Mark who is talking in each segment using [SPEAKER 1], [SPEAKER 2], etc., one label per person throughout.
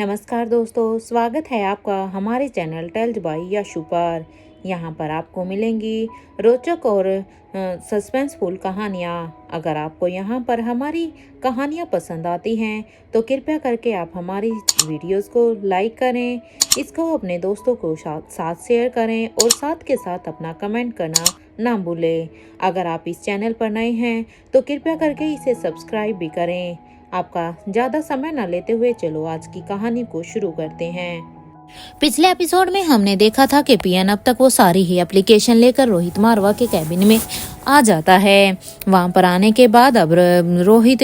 [SPEAKER 1] नमस्कार दोस्तों, स्वागत है आपका हमारे चैनल टेल्स बाय यशु पर। यहाँ पर आपको मिलेंगी रोचक और सस्पेंसफुल कहानियाँ। अगर आपको यहाँ पर हमारी कहानियाँ पसंद आती हैं तो कृपया करके आप हमारी वीडियोस को लाइक करें, इसको अपने दोस्तों को साथ शेयर करें और साथ के साथ अपना कमेंट करना ना भूलें। अगर आप इस चैनल पर नए हैं तो कृपया करके इसे सब्सक्राइब भी करें। आपका ज़्यादा समय न लेते हुए चलो आज की कहानी को शुरू करते हैं।
[SPEAKER 2] पिछले एपिसोड में हमने देखा था कि पियन अब तक वो सारी ही एप्लीकेशन लेकर रोहित मारवा के कैबिन में आ जाता है। वहां पर आने के बाद अब रोहित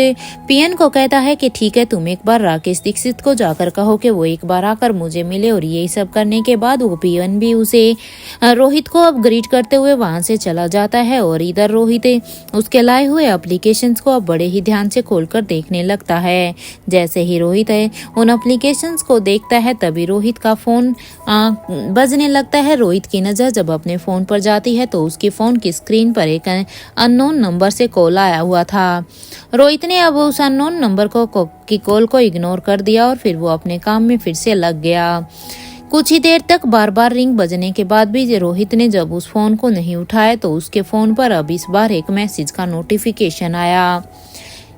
[SPEAKER 2] पियन को कहता है कि ठीक है, तुम एक बार राकेश दीक्षित को जाकर कहो कि वो एक बार आकर मुझे मिले। और यही सब करने के बाद वो पियन भी उसे रोहित को अब ग्रीट करते हुए वहां से चला जाता है। और इधर रोहित उसके लाए हुए एप्लीकेशंस को अब बड़े ही ध्यान से खोलकर देखने लगता है। जैसे ही रोहित उन एप्लीकेशंस को देखता है तभी रोहित का फोन बजने लगता है। रोहित की नजर जब अपने फोन पर जाती है तो उसके फोन की स्क्रीन पर एक अननोन नंबर से कॉल आया हुआ था। रोहित ने अब उस अननोन नंबर की कॉल को इग्नोर कर दिया और फिर वो अपने काम में फिर से लग गया। कुछ ही देर तक बार बार रिंग बजने के बाद भी रोहित ने जब उस फोन को नहीं उठाया तो उसके फोन पर अब इस बार एक मैसेज का नोटिफिकेशन आया।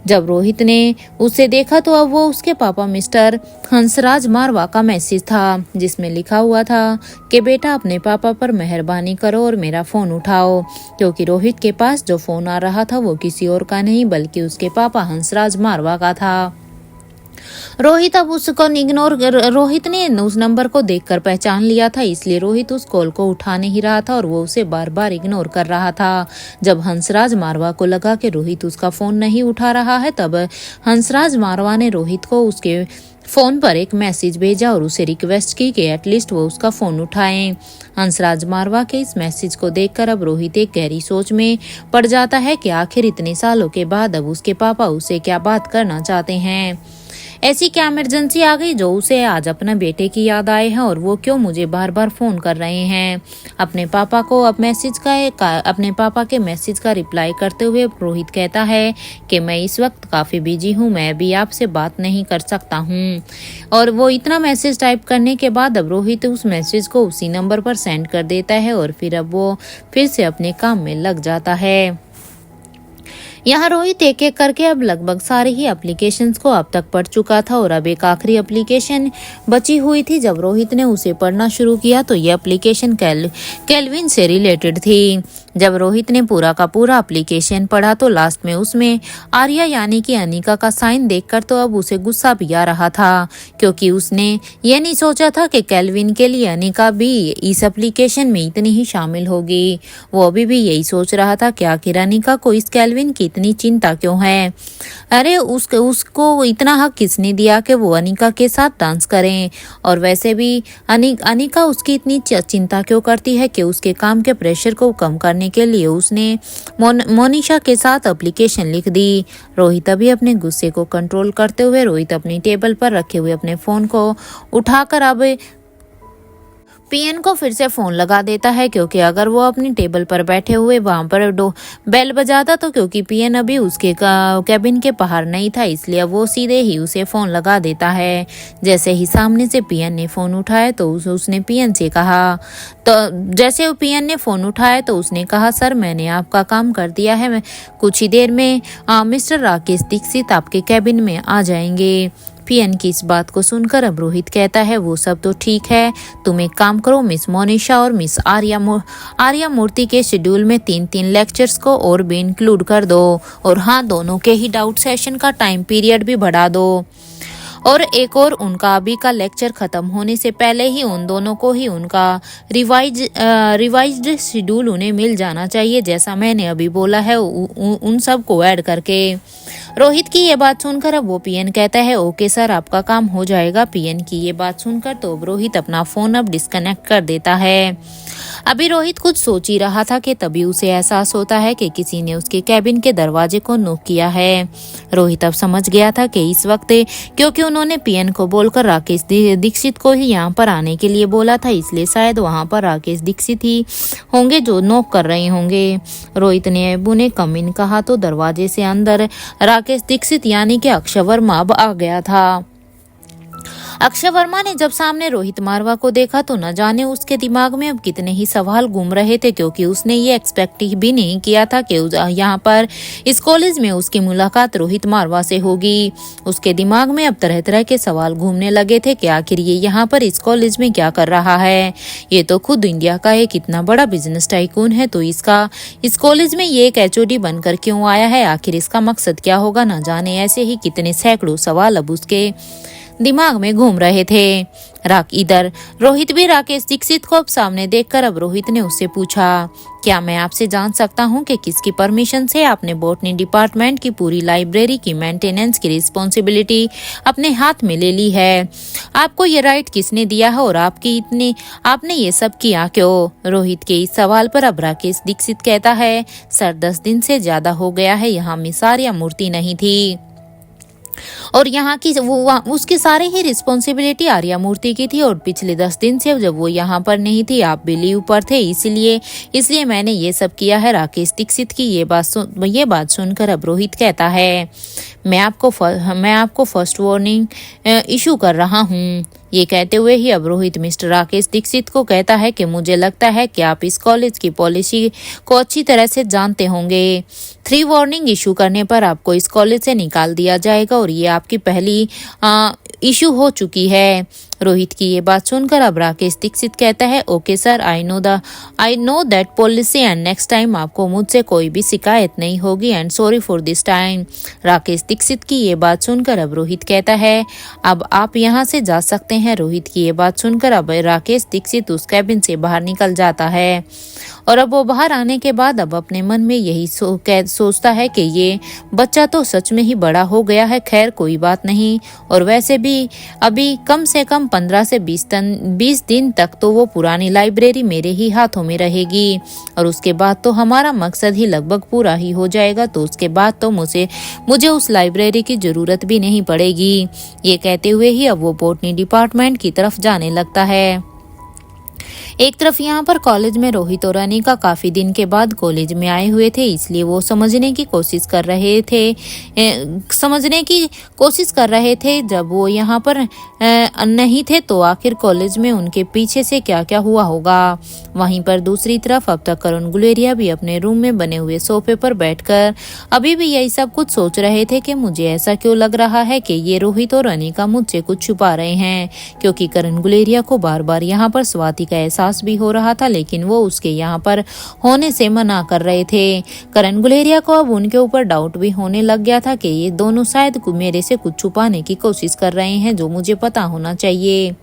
[SPEAKER 2] जब रोहित ने उसे देखा तो अब वो उसके पापा मिस्टर हंसराज मारवा का मैसेज था, जिसमें लिखा हुआ था कि बेटा अपने पापा पर मेहरबानी करो और मेरा फ़ोन उठाओ। क्योंकि रोहित के पास जो फ़ोन आ रहा था वो किसी और का नहीं बल्कि उसके पापा हंसराज मारवा का था। रोहित ने उस नंबर को देखकर पहचान लिया था, इसलिए रोहित उस कॉल को उठा नहीं रहा था और वो उसे बार बार इग्नोर कर रहा था। जब हंसराज मारवा को लगा कि रोहित उसका फोन नहीं उठा रहा है तब हंसराज मारवा ने रोहित को उसके फोन पर एक मैसेज भेजा और उसे रिक्वेस्ट की कि एटलीस्ट वो उसका फोन उठाएं। हंसराज मारवा के इस मैसेज को देखकर अब रोहित एक गहरी सोच में पड़ जाता है कि आखिर इतने सालों के बाद अब उसके पापा उसे क्या बात करना चाहते हैं। ऐसी क्या इमरजेंसी आ गई जो उसे आज अपने बेटे की याद आए हैं और वो क्यों मुझे बार बार फोन कर रहे हैं। अपने पापा के मैसेज का रिप्लाई करते हुए रोहित कहता है कि मैं इस वक्त काफ़ी बिजी हूँ, मैं भी आपसे बात नहीं कर सकता हूँ। और वो इतना मैसेज टाइप करने के बाद अब रोहित उस मैसेज को उसी नंबर पर सेंड कर देता है और फिर अब वो फिर से अपने काम में लग जाता है। यहाँ रोहित एक एक करके अब लगभग सारे ही एप्लीकेशंस को अब तक पढ़ चुका था और अब एक आखिरी एप्लीकेशन बची हुई थी। जब रोहित ने उसे पढ़ना शुरू किया तो ये एप्लीकेशन केल्विन से रिलेटेड थी। जब रोहित ने पूरा का पूरा एप्लीकेशन पढ़ा तो लास्ट में उसमें आर्या यानी कि अनिका का साइन देखकर तो अब उसे गुस्सा भी आ रहा था, क्योंकि उसने ये नहीं सोचा था कि केल्विन के लिए अनिका भी इस एप्लीकेशन में इतनी ही शामिल होगी। वो अभी भी यही सोच रहा था कि आखिर अनिका को इस केल्विन की इतनी चिंता क्यों है। अरे उसको इतना हक किसने दिया कि वो अनिका के साथ डांस करें। और वैसे भी अनिका उसकी इतनी चिंता क्यों करती है कि उसके काम के प्रेशर को कम करने के लिए उसने मोनिशा के साथ एप्लीकेशन लिख दी। रोहित अभी अपने गुस्से को कंट्रोल करते हुए रोहित अपनी टेबल पर रखे हुए अपने फोन को उठाकर अब पियन को फिर से फोन लगा देता है, क्योंकि अगर वो अपनी टेबल पर बैठे हुए वहां पर बेल बजाता तो क्योंकि पियन अभी उसके कैबिन के बाहर नहीं था, इसलिए वो सीधे ही उसे फोन लगा देता है। जैसे ही सामने से पियन ने फोन उठाया तो उसने पियन से कहा तो उसने कहा सर, मैंने आपका काम कर दिया है, मैं कुछ ही देर में मिस्टर राकेश दीक्षित आपके कैबिन में आ जाएंगे। पियन की इस बात को सुनकर अब रोहित कहता है वो सब तो ठीक है, तुम एक काम करो, मिस मोनिशा और मिस आर्या मूर्ति के शेड्यूल में 3-3 लेक्चर्स को और भी इंक्लूड कर दो। और हाँ, दोनों के ही डाउट सेशन का टाइम पीरियड भी बढ़ा दो। और एक और, उनका अभी का लेक्चर खत्म होने से पहले ही उन दोनों को ही उनका रिवाइज्ड शेड्यूल उन्हें मिल जाना चाहिए, जैसा मैंने अभी बोला है उन सब को ऐड करके। रोहित की ये बात सुनकर अब वो पियन कहता है ओके सर, आपका काम हो जाएगा। पियन की ये बात सुनकर तो रोहित अपना फोन अब डिस्कनेक्ट कर देता है। अभी रोहित कुछ सोच ही रहा था कि तभी उसे एहसास होता है कि किसी ने उसके कैबिन के दरवाजे को नॉक किया है। रोहित अब समझ गया था कि इस वक्त क्योंकि उन्होंने पियन को बोलकर राकेश दीक्षित को ही यहाँ पर आने के लिए बोला था, इसलिए शायद वहाँ पर राकेश दीक्षित ही होंगे जो नॉक कर रहे होंगे। रोहित ने अबू ने कम इन कहा तो दरवाजे से अंदर राकेश दीक्षित यानी कि अक्षय वर्मा अब आ गया था। अक्षय वर्मा ने जब सामने रोहित मारवा को देखा तो न जाने उसके दिमाग में अब कितने ही सवाल घूम रहे थे, क्योंकि उसने ये एक्सपेक्ट भी नहीं किया था कि यहाँ पर इस कॉलेज में उसकी मुलाकात रोहित मारवा से होगी। उसके दिमाग में अब तरह तरह के सवाल घूमने लगे थे कि आखिर ये यहाँ पर इस कॉलेज में क्या कर रहा है। ये तो खुद इंडिया का एक इतना बड़ा बिजनेस टाइकून है, तो इसका इस कॉलेज में ये एक एचओडी बनकर क्यों आया है, आखिर इसका मकसद क्या होगा, न जाने। ऐसे ही कितने सैकड़ों सवाल अब उसके दिमाग में घूम रहे थे। इधर रोहित भी राकेश दीक्षित को अब सामने देखकर अब रोहित ने उससे पूछा, क्या मैं आपसे जान सकता हूं कि किसकी परमिशन से आपने बॉटनी डिपार्टमेंट की पूरी लाइब्रेरी की मेंटेनेंस की रिस्पॉन्सिबिलिटी अपने हाथ में ले ली है? आपको ये राइट किसने दिया है और आपने ये सब किया क्यों? रोहित के इस सवाल पर अब राकेश दीक्षित कहता है, सर 10 दिन से ज्यादा हो गया है, यहाँ मिसार या मूर्ति नहीं थी और यहाँ की उसकी सारी ही रिस्पॉन्सिबिलिटी आर्या मूर्ति की थी, और पिछले 10 दिन से जब वो यहाँ पर नहीं थी आप भी लीव पर थे, इसलिए मैंने ये सब किया है। राकेश दीक्षित की ये बात सुनकर अब रोहित कहता है, मैं आपको फर्स्ट वार्निंग इशू कर रहा हूँ। ये कहते हुए ही अब रोहित मिस्टर राकेश दीक्षित को कहता है कि मुझे लगता है कि आप इस कॉलेज की पॉलिसी को अच्छी तरह से जानते होंगे। 3 वार्निंग इशू करने पर आपको इस कॉलेज से निकाल दिया जाएगा और ये आपकी पहली इशू हो चुकी है। रोहित की ये बात सुनकर अब राकेश दीक्षित कहता है, okay sir, I know that policy and next time आपको मुझसे कोई भी शिकायत नहीं होगी and sorry for this time. Rakesh Dixit की ये बात सुनकर अब रोहित कहता है, अब आप यहाँ से जा सकते हैं। रोहित की ये बात सुनकर अब राकेश दीक्षित उस कैबिन से बाहर निकल जाता है और अब वो बाहर आने के बाद अब अपने मन में यही सोचता है कि ये बच्चा तो सच में ही बड़ा हो गया है। खैर कोई बात नहीं, और वैसे भी अभी कम से कम 15 से 20 दिन तक तो वो पुरानी लाइब्रेरी मेरे ही हाथों में रहेगी और उसके बाद तो हमारा मकसद ही लगभग पूरा ही हो जाएगा, तो उसके बाद तो मुझे उस लाइब्रेरी की जरूरत भी नहीं पड़ेगी। ये कहते हुए ही अब वो बॉटनी डिपार्टमेंट की तरफ जाने लगता है। एक तरफ यहाँ पर कॉलेज में रोहित और अनिका काफी दिन के बाद कॉलेज में आए हुए थे, इसलिए वो समझने की कोशिश कर रहे थे जब वो यहाँ पर नहीं थे तो आखिर कॉलेज में उनके पीछे से क्या क्या हुआ होगा। वहीं पर दूसरी तरफ अब तक करण गुलेरिया भी अपने रूम में बने हुए सोफे पर बैठकर अभी भी यही सब कुछ सोच रहे थे कि मुझे ऐसा क्यों लग रहा है कि ये रोहित और अनिका मुझसे कुछ छुपा रहे हैं, क्योंकि करण गुलेरिया को बार बार यहाँ पर स्वाति का एहसास भी हो रहा था, लेकिन वो उसके यहाँ पर होने से मना कर रहे थे। करण गुलेरिया को अब उनके ऊपर डाउट भी होने लग गया था कि ये दोनों शायद मेरे से कुछ छुपाने की कोशिश कर रहे हैं जो मुझे पता होना चाहिए।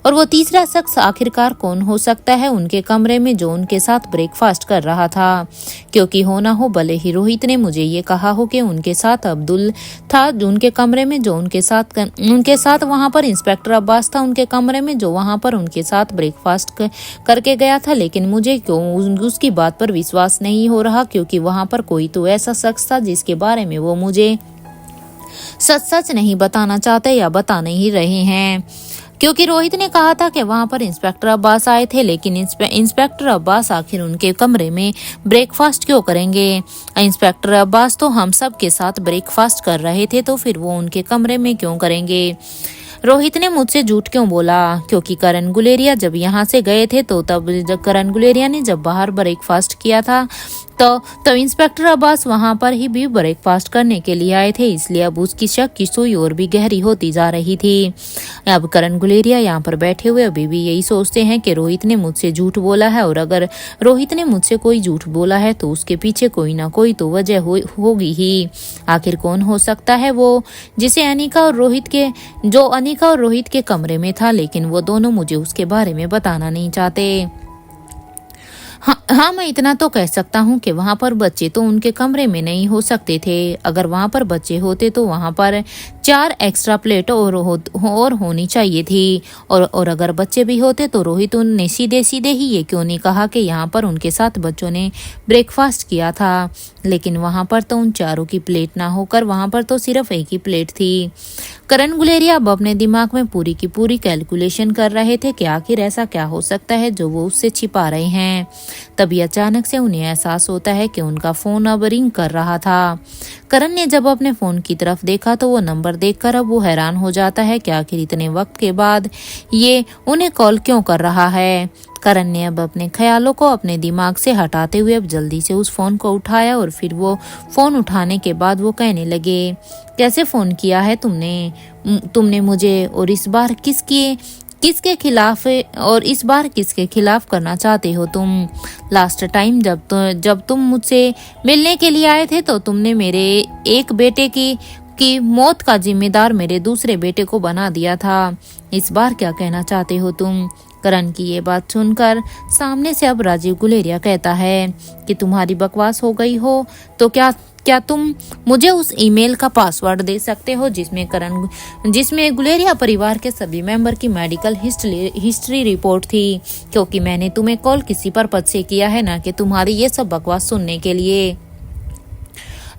[SPEAKER 2] और वो तीसरा शख्स आखिरकार कौन हो सकता है उनके कमरे में जो उनके साथ ब्रेकफास्ट कर रहा था, क्योंकि हो ना हो भले ही रोहित ने मुझे ये कहा हो कि उनके साथ अब्दुल था उनके कमरे में जो उनके साथ वहां पर इंस्पेक्टर अब्बास था उनके कमरे में जो वहां पर उनके साथ ब्रेकफास्ट करके गया था, लेकिन मुझे क्यों उसकी बात पर विश्वास नहीं हो रहा, क्योंकि वहां पर कोई तो ऐसा शख्स था जिसके बारे में वो मुझे सच नहीं बताना चाहते या बता नहीं रहे हैं। क्योंकि रोहित ने कहा था कि वहां पर इंस्पेक्टर अब्बास आए थे, लेकिन इंस्पेक्टर अब्बास आखिर उनके कमरे में ब्रेकफास्ट क्यों करेंगे? इंस्पेक्टर अब्बास तो हम सब के साथ ब्रेकफास्ट कर रहे थे, तो फिर वो उनके कमरे में क्यों करेंगे? रोहित ने मुझसे झूठ क्यों बोला? क्योंकि करण गुलेरिया जब यहाँ से गए थे तो तब जब करण गुलेरिया ने जब बाहर ब्रेकफास्ट किया था तो इंस्पेक्टर अब्बास वहां पर ही भी ब्रेकफास्ट करने के लिए आए थे, इसलिए अब उसकी शक की सुई और भी गहरी होती जा रही थी। अब करण गुलेरिया यहाँ पर बैठे हुए अभी भी यही सोचते हैं कि रोहित ने मुझसे झूठ बोला है, और अगर रोहित ने मुझसे कोई झूठ बोला है तो उसके पीछे कोई ना कोई तो वजह होगी ही। आखिर कौन हो सकता है वो जिसे अनिका और रोहित के कमरे में था, लेकिन वो दोनों मुझे उसके बारे में बताना नहीं चाहते। हाँ, मैं इतना तो कह सकता हूँ कि वहाँ पर बच्चे तो उनके कमरे में नहीं हो सकते थे। अगर वहाँ पर बच्चे होते तो वहाँ पर 4 एक्स्ट्रा प्लेट और होनी चाहिए थी, और अगर बच्चे भी होते तो रोहित उनने सीधे ही ये क्यों नहीं कहा कि यहाँ पर उनके साथ बच्चों ने ब्रेकफास्ट किया था, लेकिन वहाँ पर तो उन चारों की प्लेट ना होकर वहाँ पर तो सिर्फ एक ही प्लेट थी। करण गुलेरिया अब अपने दिमाग में पूरी की पूरी कैलकुलेशन कर रहे थे कि आखिर ऐसा क्या हो सकता है जो वो उससे छिपा रहे हैं। तभी अचानक से उन्हें एहसास होता है कि उनका फोन अब रिंग कर रहा था। करण ने जब अपने फोन की तरफ देखा तो वो नंबर नंबर देखकर अब वो हैरान हो जाता है कि आखिर इतने वक्त के बाद ये उन्हें कॉल क्यों कर रहा है। करण ने अब अपने ख्यालों को अपने दिमाग से हटाते हुए अब जल्दी से उस फोन को उठाया और फिर वो फोन उठाने के बाद वो कहने लगे, कैसे फोन किया है तुमने मुझे, और इस बार किसके खिलाफ और इस बार किसके खिलाफ करना चाहते हो तुम? लास्ट टाइम जब तुम मुझसे मिलने के लिए आए थे तो तुमने मेरे एक बेटे की मौत का जिम्मेदार मेरे दूसरे बेटे को बना दिया था। इस बार क्या कहना चाहते हो तुम? करण की ये बात सुनकर सामने से अब राजीव गुलेरिया कहता है कि तुम्हारी बकवास हो गई हो तो क्या तुम मुझे उस ईमेल का पासवर्ड दे सकते हो जिसमें गुलेरिया परिवार के सभी मेंबर की मेडिकल हिस्ट्री रिपोर्ट थी, क्योंकि मैंने तुम्हें कॉल किसी पर्पज से किया है ना कि तुम्हारी ये सब बकवास सुनने के लिए।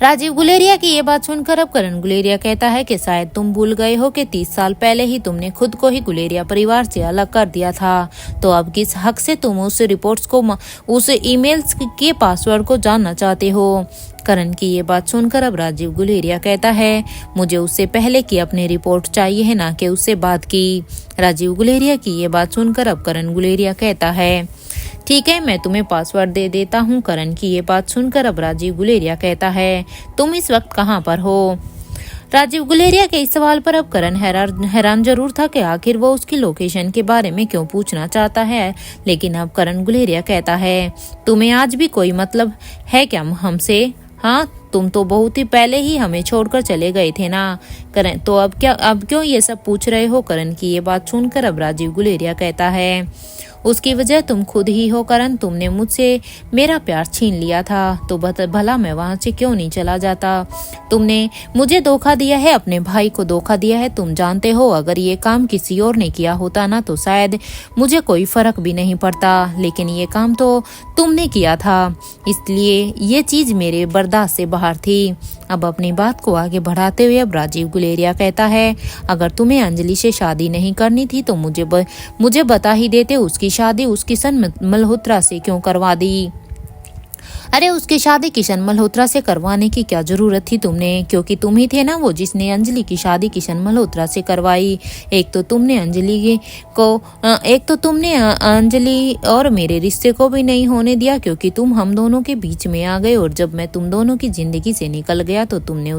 [SPEAKER 2] राजीव गुलेरिया की ये बात सुनकर अब करण गुलेरिया कहता है कि शायद तुम भूल गए हो कि 30 साल पहले ही तुमने खुद को ही गुलेरिया परिवार से अलग कर दिया था, तो अब किस हक से तुम उस रिपोर्ट्स को उस ईमेल्स के पासवर्ड को जानना चाहते हो? करण की ये बात सुनकर अब राजीव गुलेरिया कहता है, मुझे उससे पहले की अपनी रिपोर्ट चाहिए है ना कि उससे बात की। राजीव गुलेरिया की ये बात सुनकर अब करण गुलेरिया कहता है, ठीक है, मैं तुम्हें पासवर्ड दे देता हूँ। करण की ये बात सुनकर अब राजीव गुलेरिया कहता है, तुम इस वक्त कहाँ पर हो? राजीव गुलेरिया के इस सवाल पर अब करण हैरान जरूर था कि आखिर वो उसकी लोकेशन के बारे में क्यों पूछना चाहता है, लेकिन अब करण गुलेरिया कहता है, तुम्हें आज भी कोई मतलब है क्या हमसे? हाँ, तुम तो बहुत ही पहले ही हमें छोड़कर चले गए थे ना। करण तो अब क्यों ये सब पूछ रहे हो? करण की ये बात सुनकर अब राजीव गुलेरिया कहता है, उसकी वजह तुम खुद ही हो करण, तुमने मुझसे मेरा प्यार छीन लिया था, तो भला मैं वहां से क्यों नहीं चला जाता? तुमने मुझे धोखा दिया है, अपने भाई को धोखा दिया है। तुम जानते हो अगर ये काम किसी और ने किया होता ना तो शायद मुझे कोई फर्क भी नहीं पड़ता, लेकिन ये काम तो तुमने किया था, इसलिए ये चीज मेरे बर्दाश्त से बाहर थी। अब अपनी बात को आगे बढ़ाते हुए अब राजीव गुलेरिया कहता है, अगर तुम्हें अंजलि से शादी नहीं करनी थी तो मुझे बता ही देते, उसकी शादी उस किशन मल्होत्रा से क्यों करवा दी? अरे उसकी शादी किशन मल्होत्रा से करवाने की क्या जरूरत थी तुमने, क्योंकि तुम ही थे ना वो जिसने अंजलि की शादी किशन मल्होत्रा से करवाई। एक तो तुमने अंजलि और मेरे रिश्ते को भी नहीं होने दिया, क्योंकि तुम हम दोनों के बीच में आ गए, और जब मैं तुम दोनों की जिंदगी से निकल गया तो तुमने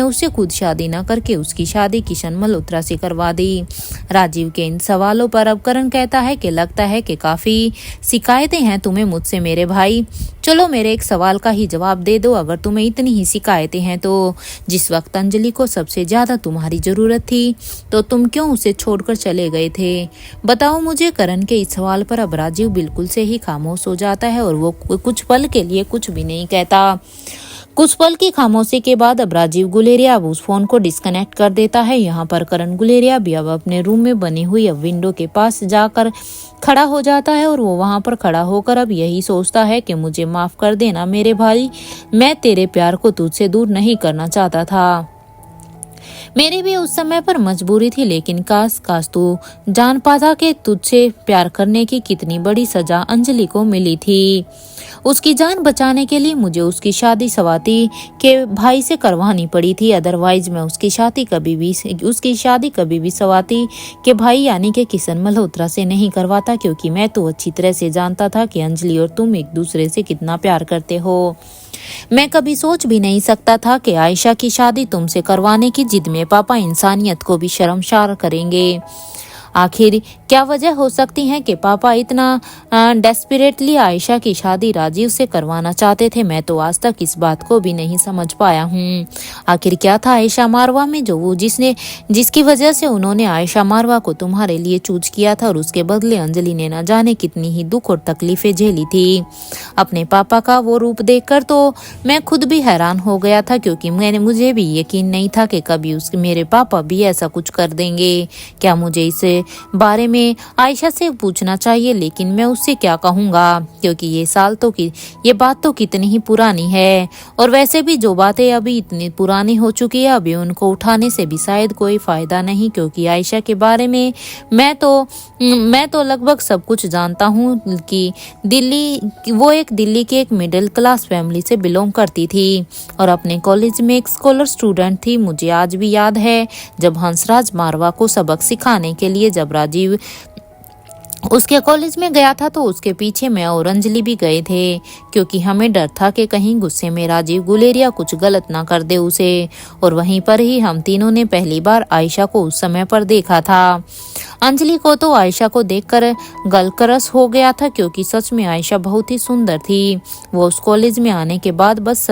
[SPEAKER 2] उससे खुद शादी ना करके उसकी शादी किशन मल्होत्रा से करवा दी। राजीव के इन सवालों पर अब करण कहता है कि लगता है कि काफी शिकायतें हैं तुम्हें मुझसे मेरे भाई। चलो मेरे एक सवाल का ही जवाब दे दो, अगर तुम्हें इतनी ही शिकायतें हैं तो जिस वक्त अंजलि को सबसे ज्यादा तुम्हारी जरूरत थी तो तुम क्यों उसे छोड़कर चले गए थे? बताओ मुझे। करण के इस सवाल पर अब राजीव बिल्कुल से ही खामोश हो जाता है और वो कुछ पल के लिए कुछ भी नहीं कहता। कुछ पल की खामोशी के बाद अब राजीव गुलेरिया अब उस फोन को डिस्कनेक्ट कर देता है। यहाँ पर करण गुलेरिया भी अब अपने रूम में बनी हुई अब विंडो के पास जाकर खड़ा हो जाता है, और वो वहां पर खड़ा होकर अब यही सोचता है कि मुझे माफ कर देना मेरे भाई, मैं तेरे प्यार को तुझसे दूर नहीं करना चाहता था। मेरी भी उस समय पर मजबूरी थी, लेकिन काश तू जान पाता कि तुझसे प्यार करने की कितनी बड़ी सजा अंजलि को मिली थी। उसकी जान बचाने के लिए मुझे उसकी शादी स्वाति के भाई से करवानी पड़ी थी, अदरवाइज मैं उसकी शादी कभी भी स्वाति के भाई यानी कि किशन मल्होत्रा से नहीं करवाता, क्योंकि मैं तो अच्छी तरह से जानता था कि अंजलि और तुम एक दूसरे से कितना प्यार करते हो। मैं कभी सोच भी नहीं सकता था कि आयशा की शादी तुमसे करवाने की जिद में पापा इंसानियत को भी शर्मसार करेंगे। आखिर क्या वजह हो सकती है कि पापा इतना डेस्परेटली आयशा की शादी राजीव से करवाना चाहते थे? मैं तो आज तक इस बात को भी नहीं समझ पाया हूँ। आखिर क्या था आयशा मारवा में जो वो जिसकी वजह से उन्होंने आयशा मारवा को तुम्हारे लिए चूज किया था, और उसके बदले अंजलि ने न जाने कितनी ही दुख और तकलीफें झेली थी। अपने पापा का वो रूप देखकर तो मैं खुद भी हैरान हो गया था, क्योंकि मुझे भी यकीन नहीं था कि कभी मेरे पापा भी ऐसा कुछ कर देंगे। क्या मुझे इस बारे में में आयशा से पूछना चाहिए, लेकिन मैं उससे क्या कहूँगा क्योंकि ये बात तो कितनी ही पुरानी है। और वैसे भी जो बातें अभी इतनी पुरानी हो चुकी है, अभी उनको उठाने से भी शायद कोई फायदा नहीं, क्योंकि आयशा के बारे में मैं तो लगभग सब कुछ जानता हूँ कि वो एक दिल्ली के एक मिडिल क्लास फैमिली से बिलोंग करती थी और अपने कॉलेज में एक स्कॉलर स्टूडेंट थी। मुझे आज भी याद है जब हंसराज मारवा को सबक सिखाने के लिए जब राजीव उसके कॉलेज में गया था तो उसके पीछे मैं और अंजलि भी गए थे, क्योंकि हमें डर था कि कहीं गुस्से में राजीव गुलेरिया कुछ गलत ना कर दे उसे। और वहीं पर ही हम तीनों ने पहली बार आयशा को उस समय पर देखा था। अंजलि को तो आयशा को देखकर गलकरस हो गया था, क्योंकि सच में आयशा बहुत ही सुंदर थी। वो उस कॉलेज में आने के बाद बस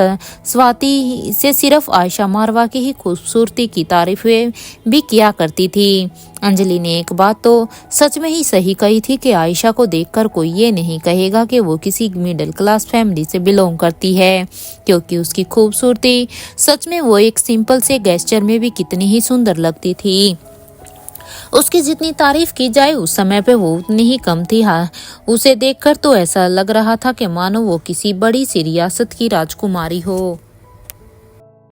[SPEAKER 2] स्वाति से सिर्फ आयशा मारवा की ही खूबसूरती की तारीफें भी किया करती थी। अंजलि ने एक बात तो सच में ही सही कही थी कि आयशा को देखकर कोई ये नहीं कहेगा कि वो किसी मिडिल क्लास फैमिली से बिलोंग करती है, क्योंकि उसकी खूबसूरती सच में वो एक सिंपल से गेस्चर में भी कितनी ही सुंदर लगती थी। उसकी जितनी तारीफ की जाए उस समय पे वो उतनी ही कम थी। हाँ, उसे देखकर तो ऐसा लग रहा था कि मानो वो किसी बड़ी सी रियासत की राजकुमारी हो।